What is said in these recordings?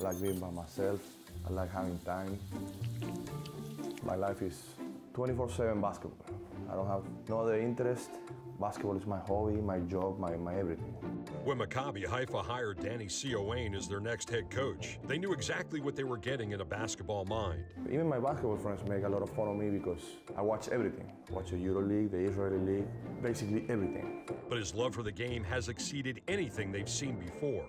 like being by myself. I like having time. My life is 24/7 basketball. I don't have no other interest. Basketball is my hobby, my job, my everything. When Maccabi Haifa hired Danny Sioane as their next head coach, they knew exactly what they were getting in a basketball mind. Even my basketball friends make a lot of fun of me because I watch everything. I watch the EuroLeague, the Israeli League, basically everything. But his love for the game has exceeded anything they've seen before.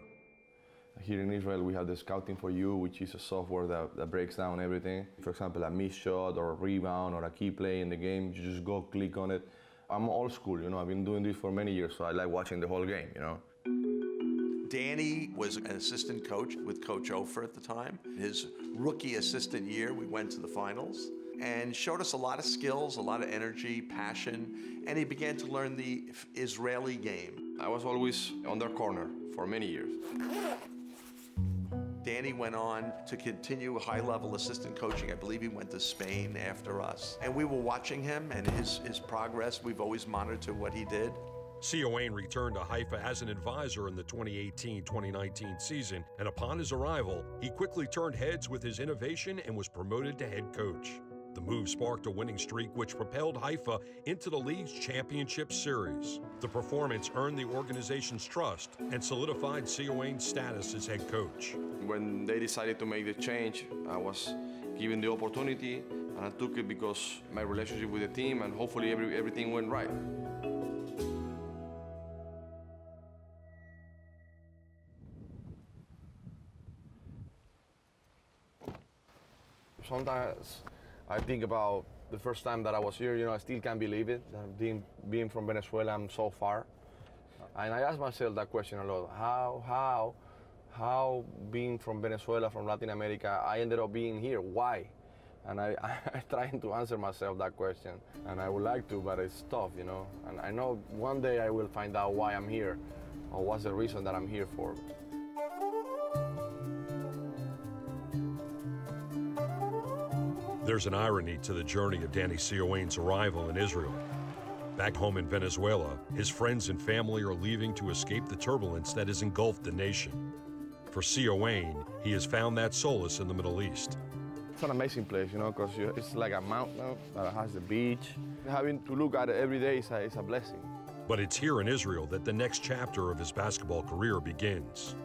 Here in Israel, we have the Scouting for You, which is a software that breaks down everything. For example, a missed shot or a rebound or a key play in the game, you just go click on it. I'm old school, you know, I've been doing this for many years, so I like watching the whole game, you know. Danny was an assistant coach with Coach Ofer at the time. His rookie assistant year, we went to the finals and showed us a lot of skills, a lot of energy, passion, and he began to learn the Israeli game. I was always on their corner for many years. Danny went on to continue high-level assistant coaching. I believe he went to Spain after us. And we were watching him and his progress. We've always monitored what he did. Sioane returned to Haifa as an advisor in the 2018-2019 season, and upon his arrival, he quickly turned heads with his innovation and was promoted to head coach. The move sparked a winning streak which propelled Haifa into the league's championship series. The performance earned the organization's trust and solidified Sioane's status as head coach. When they decided to make the change, I was given the opportunity, and I took it because my relationship with the team, and hopefully everything went right. Sometimes I think about the first time that I was here, you know, I still can't believe it. Being from Venezuela, I'm so far. And I ask myself that question a lot. How being from Venezuela, from Latin America, I ended up being here? Why? And I'm trying to answer myself that question. And I would like to, but it's tough, you know. And I know one day I will find out why I'm here, or what's the reason that I'm here for. There's an irony to the journey of Danny Sioane's arrival in Israel. Back home in Venezuela, his friends and family are leaving to escape the turbulence that has engulfed the nation. For Sioane, he has found that solace in the Middle East. It's an amazing place, you know, because it's like a mountain that has the beach. Having to look at it every day is a blessing. But it's here in Israel that the next chapter of his basketball career begins.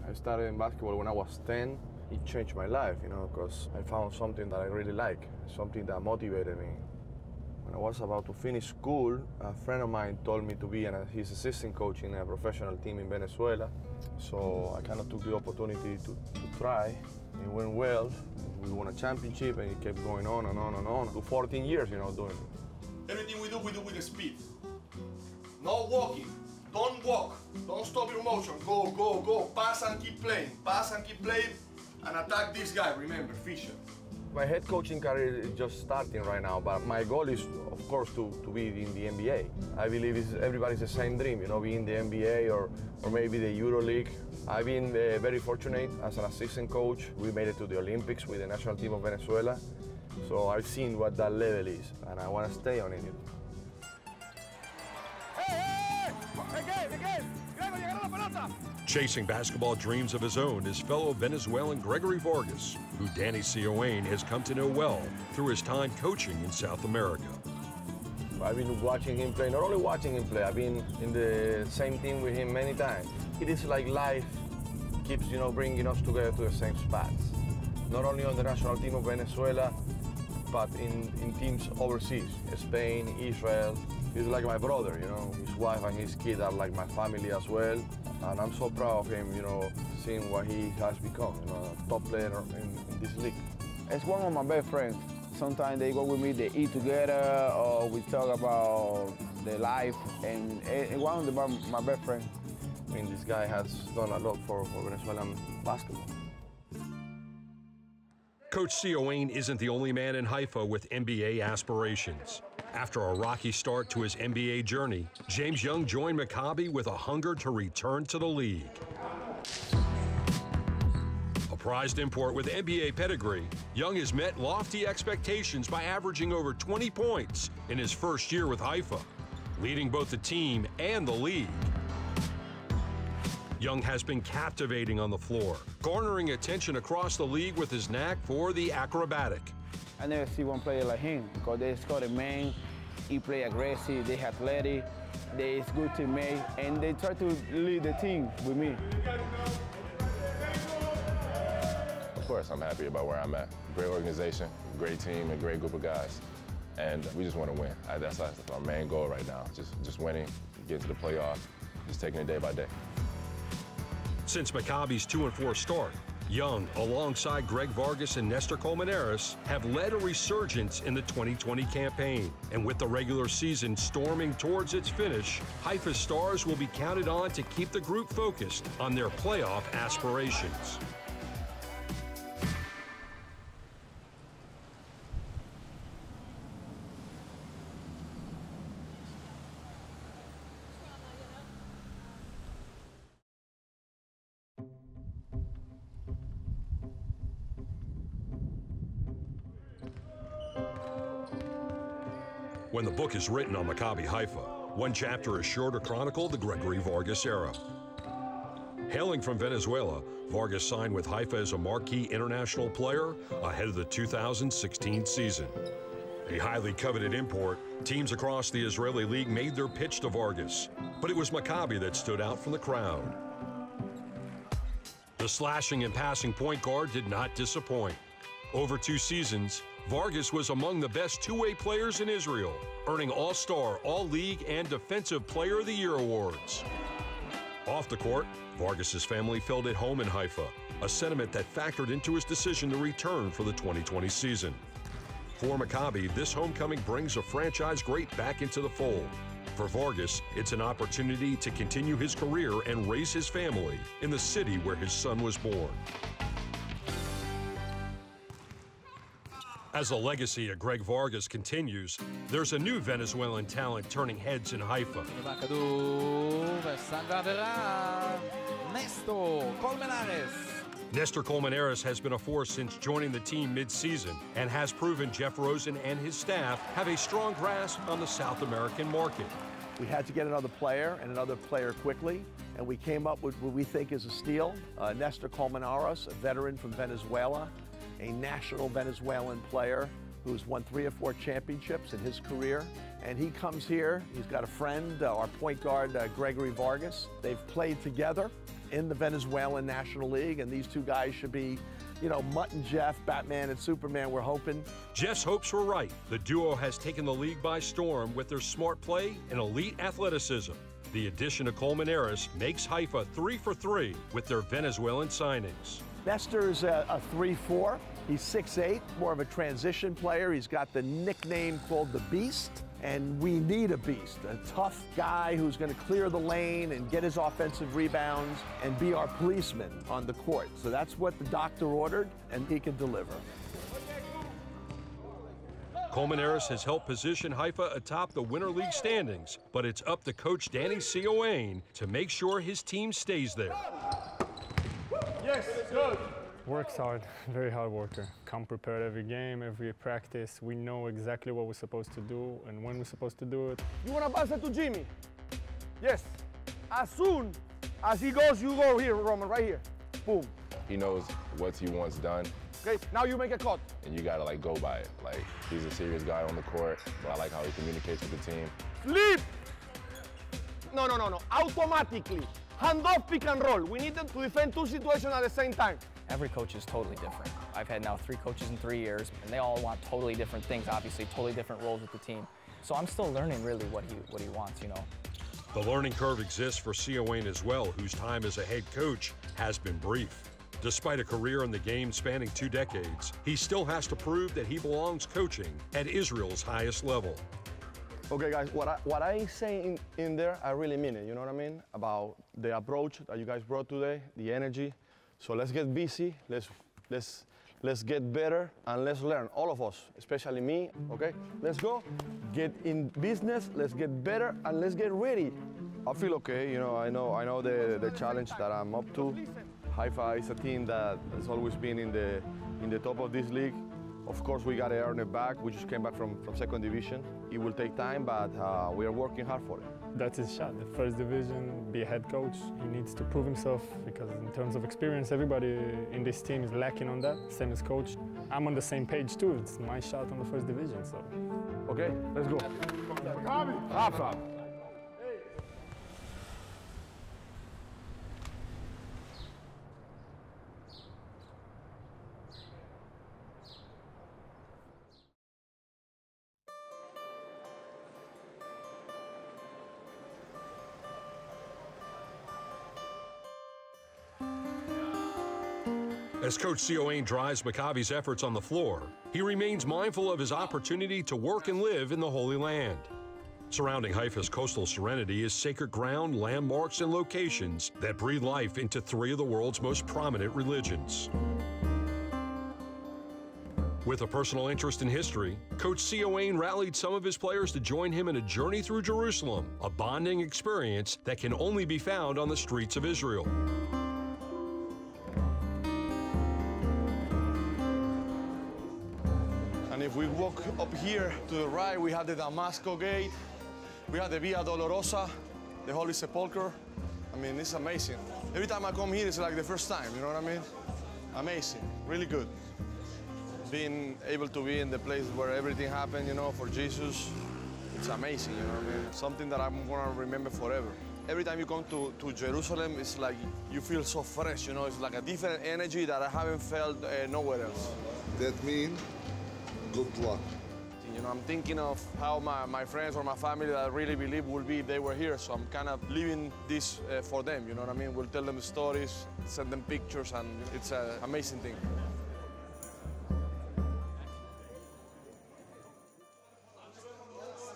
I started in basketball when I was 10. It changed my life, you know, because I found something that I really like, something that motivated me. When I was about to finish school, a friend of mine told me to be his assistant coach in a professional team in Venezuela. So I kind of took the opportunity to try. It went well. We won a championship, and it kept going on and on and on. For 14 years, you know, doing it. Everything we do with speed. No walking. Don't walk. Don't stop your motion. Go, go, go. Pass and keep playing. Pass and keep playing. And attack this guy, remember, Fisher. My head coaching career is just starting right now, but my goal is, of course, to be in the NBA. I believe everybody's the same dream, you know, be in the NBA or maybe the EuroLeague. I've been very fortunate as an assistant coach. We made it to the Olympics with the national team of Venezuela. So I've seen what that level is, and I want to stay on it. Chasing basketball dreams of his own is fellow Venezuelan Gregory Vargas, who Danny Sioane has come to know well through his time coaching in South America. I've been watching him play, not only watching him play, I've been in the same team with him many times. It is like life keeps, you know, bringing us together to the same spots. Not only on the national team of Venezuela, but in teams overseas, Spain, Israel. He's like my brother, you know. His wife and his kid are like my family as well. And I'm so proud of him, you know, seeing what he has become, you know, a top player in this league. It's one of my best friends. Sometimes they go with me, they eat together, or we talk about their life, and one of my best friends. I mean, this guy has done a lot for Venezuelan basketball. Coach Sioane isn't the only man in Haifa with NBA aspirations. After a rocky start to his NBA journey, James Young joined Maccabi with a hunger to return to the league. A prized import with NBA pedigree, Young has met lofty expectations by averaging over 20 points in his first year with Haifa, leading both the team and the league. Young has been captivating on the floor, garnering attention across the league with his knack for the acrobatic. I never see one player like him because they score a man, he play aggressive, they athletic, they is good teammate, and they try to lead the team with me. Of course, I'm happy about where I'm at. Great organization, great team, and great group of guys. And we just want to win. That's our main goal right now, just winning, getting to the playoffs, just taking it day by day. Since Maccabi's 2-4 start, Young, alongside Greg Vargas and Nestor Colmenares, have led a resurgence in the 2020 campaign. And with the regular season storming towards its finish, Haifa Stars will be counted on to keep the group focused on their playoff aspirations. When the book is written on Maccabi Haifa, one chapter is sure to chronicle the Gregory Vargas era. Hailing from Venezuela, Vargas signed with Haifa as a marquee international player ahead of the 2016 season. A highly coveted import, teams across the Israeli league made their pitch to Vargas, but it was Maccabi that stood out from the crowd. The slashing and passing point guard did not disappoint. Over 2 seasons, Vargas was among the best two-way players in Israel, earning All-Star, All-League, and Defensive Player of the Year awards. Off the court, Vargas's family felt at home in Haifa, a sentiment that factored into his decision to return for the 2020 season. For Maccabi, this homecoming brings a franchise great back into the fold. For Vargas, it's an opportunity to continue his career and raise his family in the city where his son was born. As the legacy of Greg Vargas continues, there's a new Venezuelan talent turning heads in Haifa. Nestor Colmenares has been a force since joining the team mid-season and has proven Jeff Rosen and his staff have a strong grasp on the South American market. We had to get another player quickly, and we came up with what we think is a steal. Nestor Colmenares, a veteran from Venezuela, a national Venezuelan player who's won 3 or 4 championships in his career. And he comes here, he's got a friend, our point guard, Gregory Vargas. They've played together in the Venezuelan National League, and these two guys should be, you know, Mutt and Jeff, Batman and Superman, we're hoping. Jeff's hopes were right. The duo has taken the league by storm with their smart play and elite athleticism. The addition of Colmenares makes Haifa 3 for 3 with their Venezuelan signings. Nestor's a 3-4. He's 6'8", more of a transition player. He's got the nickname called the Beast, and we need a beast, a tough guy who's going to clear the lane and get his offensive rebounds and be our policeman on the court. So that's what the doctor ordered, and he can deliver. Colmenares has helped position Haifa atop the Winter League standings, but it's up to coach Danny Sioane to make sure his team stays there. Yes, good. Works hard, very hard worker. Come prepared every game, every practice. We know exactly what we're supposed to do and when we're supposed to do it. You want to pass it to Jimmy? Yes. As soon as he goes, you go here, Roman, right here. Boom. He knows what he wants done. Okay, now you make a cut. And you gotta go by it. He's a serious guy on the court, but I like how he communicates with the team. Flip! No. Automatically. Handoff, pick and roll. We need them to defend 2 situations at the same time. Every coach is totally different. I've had now 3 coaches in 3 years, and they all want totally different things, obviously, totally different roles with the team. So I'm still learning really what he wants, you know. The learning curve exists for Sioane as well, whose time as a head coach has been brief. Despite a career in the game spanning 2 decades, he still has to prove that he belongs coaching at Israel's highest level. Okay, guys, what I say in there, I really mean it, you know what I mean? About the approach that you guys brought today, the energy. So let's get busy, let's get better, and let's learn, all of us, especially me, okay? Let's go, get in business, let's get better, and let's get ready. I feel okay, you know, I know the challenge that I'm up to. Haifa is a team that has always been in the top of this league. Of course, we got to earn it back. We just came back from second division. It will take time, but we are working hard for it. That's his shot, the first division, be a head coach. He needs to prove himself because in terms of experience, everybody in this team is lacking on that, same as coach. I'm on the same page too. It's my shot on the first division, so. Okay, let's go. Rafa. As Coach Sioane drives Maccabi's efforts on the floor, he remains mindful of his opportunity to work and live in the Holy Land. Surrounding Haifa's coastal serenity is sacred ground, landmarks, and locations that breathe life into three of the world's most prominent religions. With a personal interest in history, Coach Sioane rallied some of his players to join him in a journey through Jerusalem, a bonding experience that can only be found on the streets of Israel. And if we walk up here to the right, we have the Damascus Gate, we have the Via Dolorosa, the Holy Sepulchre. I mean, it's amazing. Every time I come here, it's like the first time, you know what I mean? Amazing, really good. Being able to be in the place where everything happened, you know, for Jesus, it's amazing, you know what I mean? Something that I'm gonna remember forever. Every time you come to Jerusalem, it's like you feel so fresh, you know? It's like a different energy that I haven't felt nowhere else. That means good luck. You know, I'm thinking of how my friends or my family that I really believe will be if they were here. So I'm kind of living this for them, you know what I mean? We'll tell them stories, send them pictures, and it's an amazing thing.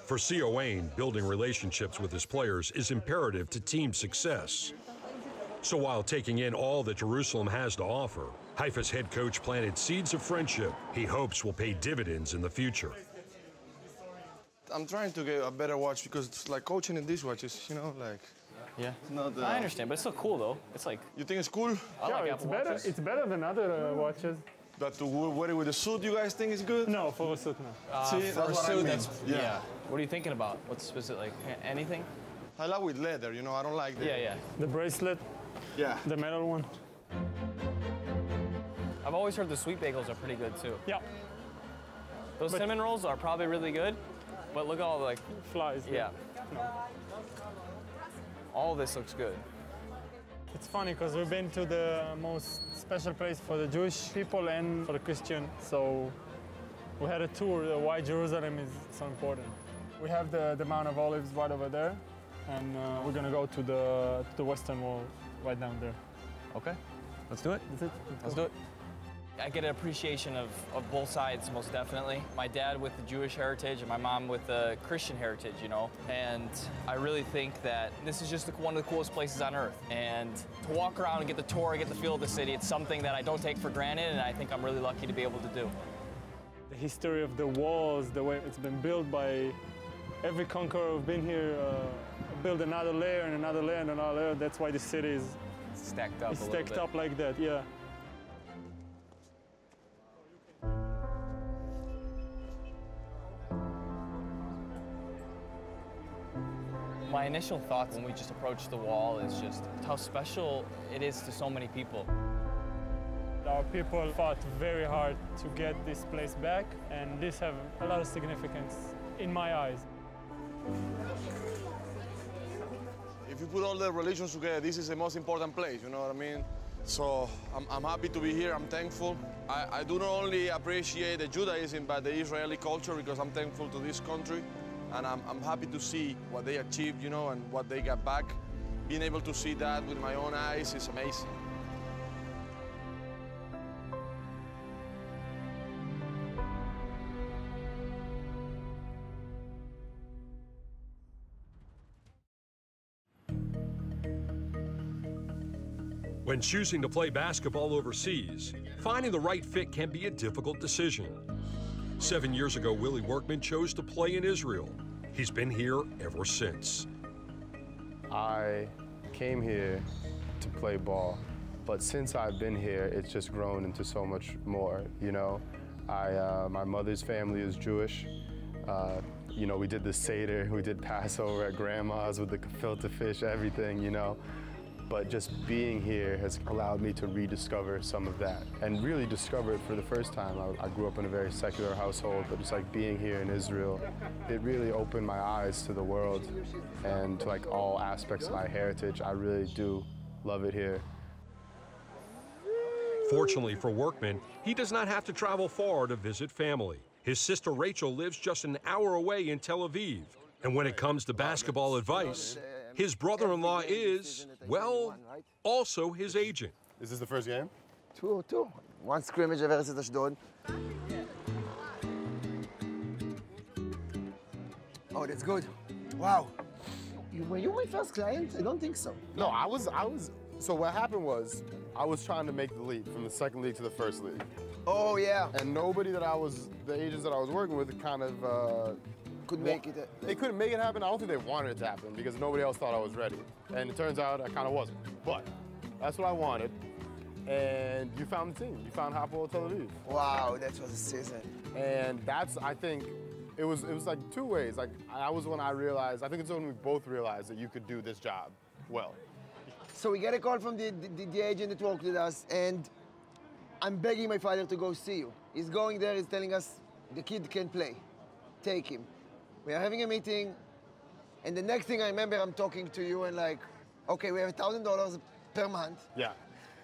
For Sioane, building relationships with his players is imperative to team success. So while taking in all that Jerusalem has to offer, Haifa's head coach planted seeds of friendship he hopes will pay dividends in the future. I'm trying to get a better watch because it's like coaching in these watches, you know, like. Yeah, not, I understand, but it's still cool though. It's like. You think it's cool? I like Apple watches. It's better than other watches. That to wear it with a suit, you guys think is good? No, for a suit, no. See, for a suit, that's yeah. What are you thinking about? What's specific? Like anything? I like with leather, you know. I don't like the. Yeah. The bracelet. Yeah. The metal one. I've always heard the sweet bagels are pretty good too. Yeah. Those cinnamon rolls are probably really good, but look at all the like flies. Yeah. No. All this looks good. It's funny because we've been to the most special place for the Jewish people and for the Christian. So we had a tour why Jerusalem is so important. We have the Mount of Olives right over there, and we're gonna go to the Western Wall right down there. Okay, let's do it. That's it. Let's do it. I get an appreciation of both sides, most definitely. My dad with the Jewish heritage and my mom with the Christian heritage, you know. And I really think that this is just one of the coolest places on earth. And to walk around and get the tour and get the feel of the city, it's something that I don't take for granted, and I think I'm really lucky to be able to do. The history of the walls, the way it's been built by every conqueror who've been here, build another layer and another layer and another layer. That's why the city is stacked up. It's stacked up like that, yeah. My initial thoughts when we just approached the wall is just how special it is to so many people. Our people fought very hard to get this place back, and this has a lot of significance in my eyes. If you put all the religions together, this is the most important place, you know what I mean? So I'm happy to be here, I'm thankful. I do not only appreciate the Judaism, but the Israeli culture, because I'm thankful to this country. And I'm happy to see what they achieved, you know, and what they got back. Being able to see that with my own eyes is amazing. When choosing to play basketball overseas, finding the right fit can be a difficult decision. 7 years ago, Willie Workman chose to play in Israel. He's been here ever since. I came here to play ball, but since I've been here, it's just grown into so much more, you know? My mother's family is Jewish. You know, we did the Seder, we did Passover at Grandma's with the gefilte fish, everything, you know. But just being here has allowed me to rediscover some of that and really discover it for the first time. I grew up in a very secular household, but just like being here in Israel, it really opened my eyes to the world and to like all aspects of my heritage. I really do love it here. Fortunately for Workman, he does not have to travel far to visit family. His sister Rachel lives just an hour away in Tel Aviv. And when it comes to basketball advice, his brother-in-law is, well, also his agent. Is this the first game? Two. One scrimmage versus Ashdod. Oh, that's good. Wow. Were you my first client? I don't think so. No, I was. So what happened was, I was trying to make the leap from the second league to the first league. Oh, yeah. And nobody the agents that I was working with kind of, couldn't make it. They couldn't make it happen. I don't think they wanted it to happen because nobody else thought I was ready. And it turns out I kind of wasn't. But that's what I wanted. And you found the team. You found Hapoel Tel Aviv. Wow, that was a season. And that's, I think, it was like two ways. Like, I was when I realized, I think it's when we both realized that you could do this job well. So we get a call from the agent that worked with us, and I'm begging my father to go see you. He's going there, he's telling us the kid can play. Take him. We are having a meeting, and the next thing I remember, I'm talking to you and like, okay, we have $1,000 per month. Yeah.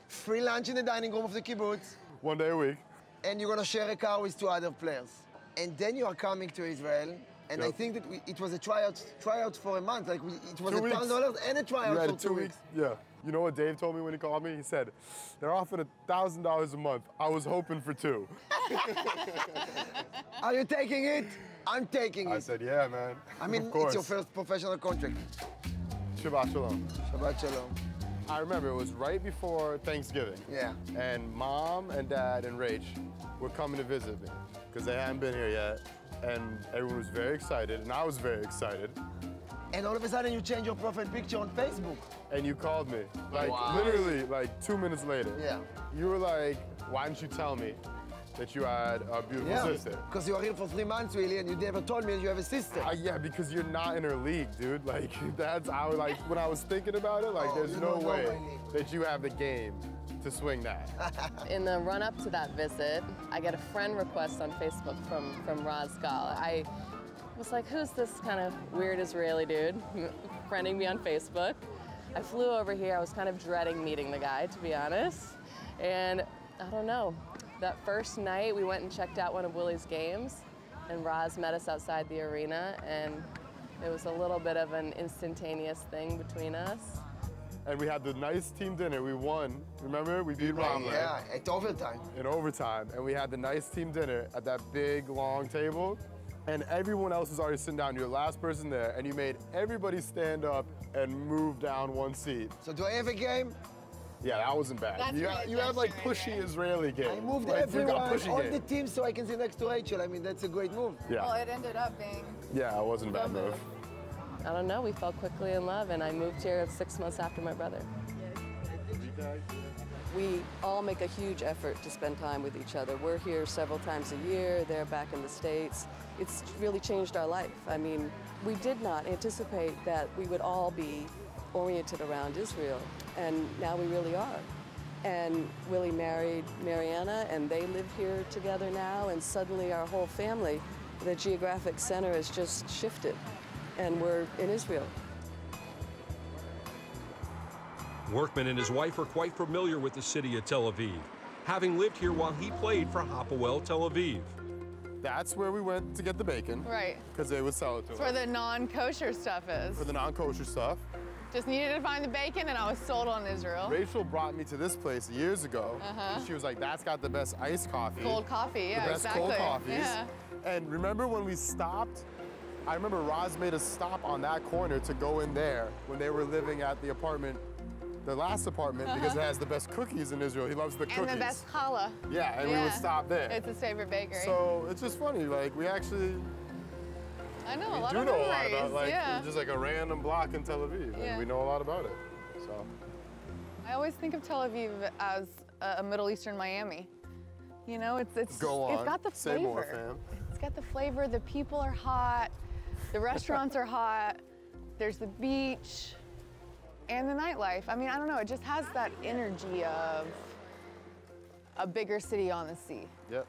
Free lunch in the dining room of the kibbutz. 1 day a week. And you're gonna share a car with 2 other players. And then you are coming to Israel, and I think that it was a tryout for a month. Like it was $1,000 and a tryout for 2 weeks. Yeah. You know what Dave told me when he called me? He said, they're offering $1,000 a month. I was hoping for 2. Are you taking it? I'm taking it. I said, yeah, man. I mean, of course. It's your first professional contract. Shabbat Shalom. Shabbat Shalom. I remember it was right before Thanksgiving. Yeah. And Mom and Dad and Rach were coming to visit me because they hadn't been here yet. And everyone was very excited, and I was very excited. And all of a sudden you change your profile picture on Facebook. And you called me, like literally like 2 minutes later. Yeah. You were like, why didn't you tell me that you had a beautiful sister? Because you were here for 3 months, really, and you never told me that you have a sister. Yeah, because you're not in her league, dude. Like, that's how, like, when I was thinking about it, like, there's no way that you have the game to swing that. In the run-up to that visit, I get a friend request on Facebook from Raz Gal. I was like, who's this kind of weird Israeli dude friending me on Facebook? I flew over here. I was kind of dreading meeting the guy, to be honest. And I don't know. That first night, we went and checked out one of Willie's games, and Raz met us outside the arena, and it was a little bit of an instantaneous thing between us. And we had the nice team dinner. We won. Remember? We beat Ramleh. Yeah, at overtime. In overtime. And we had the nice team dinner at that big, long table. And everyone else was already sitting down. You're the last person there, and you made everybody stand up and move down 1 seat. So do I have a game? Yeah, that wasn't bad. You have like pushy Israeli game. I moved like, everyone, all game. the teams so I can sit next to Rachel. I mean, that's a great move. Yeah. Well, it ended up being... Yeah, it wasn't a bad move. I don't know, we fell quickly in love, and I moved here 6 months after my brother. We all make a huge effort to spend time with each other. We're here several times a year, they're back in the States. It's really changed our life. I mean, we did not anticipate that we would all be oriented around Israel, and now we really are. And Willie married Mariana, and they live here together now, and suddenly our whole family, the geographic center has just shifted, and we're in Israel. Workman and his wife are quite familiar with the city of Tel Aviv, having lived here while he played for Hapoel Tel Aviv. That's where we went to get the bacon. Right. Because they would sell it to us. That's where the non-kosher stuff is. For the non-kosher stuff. Just needed to find the bacon, and I was sold on Israel. Rachel brought me to this place years ago. She was like, that's got the best iced coffee. Cold coffee, yeah, the best exactly. cold coffees. Yeah. And remember when we stopped? I remember Raz made us stop on that corner to go in there when they were living at the apartment, the last apartment, because it has the best cookies in Israel. He loves the cookies. And the best challah. Yeah, and we would stop there. It's his favorite bakery. So it's just funny, like we actually I know a we lot do of know memories. a lot about like yeah. just like a random block in Tel Aviv, and we know a lot about it. So I always think of Tel Aviv as a Middle Eastern Miami. You know, it's Go on. got the flavor. Say more, fam. It's got the flavor. The people are hot. The restaurants are hot, there's the beach, and the nightlife. I mean, I don't know, it just has that energy of a bigger city on the sea. Yep.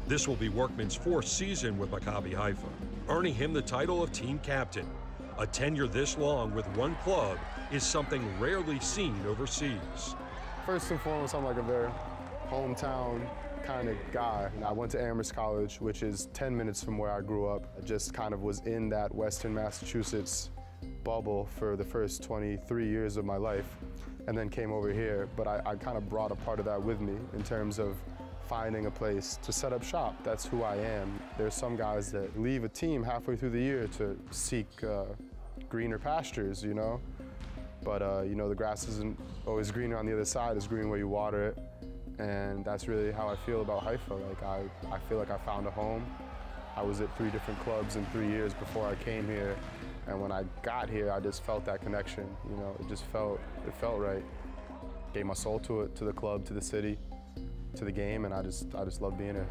This will be Workman's 4th season with Maccabi Haifa, earning him the title of team captain. A tenure this long with one club is something rarely seen overseas. First and foremost, I'm like a very hometown kind of guy. I went to Amherst College, which is 10 minutes from where I grew up. I just kind of was in that Western Massachusetts bubble for the first 23 years of my life, and then came over here. But I kind of brought a part of that with me in terms of finding a place to set up shop. That's who I am. There's some guys that leave a team halfway through the year to seek greener pastures, you know? But, you know, the grass isn't always greener on the other side. It's green where you water it. And that's really how I feel about Haifa. Like, I feel like I found a home. I was at 3 different clubs in 3 years before I came here. And when I got here, I just felt that connection. You know, it felt right. Gave my soul to it, to the club, to the city, to the game, and I just love being here.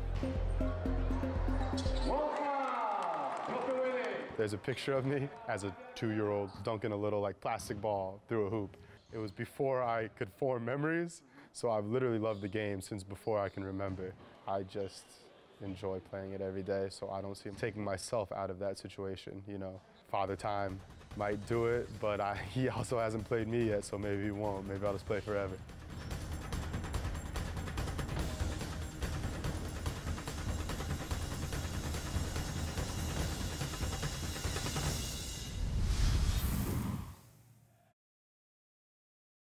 There's a picture of me as a 2-year-old dunking a little like plastic ball through a hoop. It was before I could form memories, so I've literally loved the game since before I can remember. I just enjoy playing it every day, so I don't see taking myself out of that situation, you know. Father Time might do it, but he also hasn't played me yet, so maybe he won't. Maybe I'll just play forever.